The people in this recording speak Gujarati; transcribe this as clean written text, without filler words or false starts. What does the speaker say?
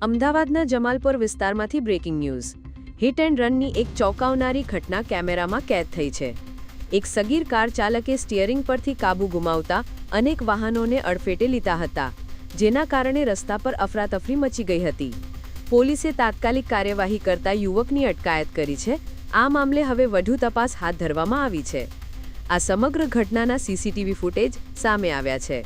અમદાવાદના જમાલપુર વિસ્તારમાંથી બ્રેકિંગ ન્યૂઝ. હિટ એન્ડ રનની એક ચોંકાવનારી ઘટના કેમેરામાં કેદ થઈ છે. એક સગીર કાર ચાલકે સ્ટિયરિંગ પરથી કાબુ ગુમાવતા અનેક વાહનોને અડફેટે લીધા હતા, જેના કારણે રસ્તા પર અફરાતફરી મચી ગઈ હતી. પોલીસે તાત્કાલિક કાર્યવાહી કરતા યુવકની અટકાયત કરી છે. આ મામલે હવે વધુ તપાસ હાથ ધરવામાં આવી છે. આ સમગ્ર ઘટનાના સીસીટીવી ફૂટેજ સામે આવ્યા છે.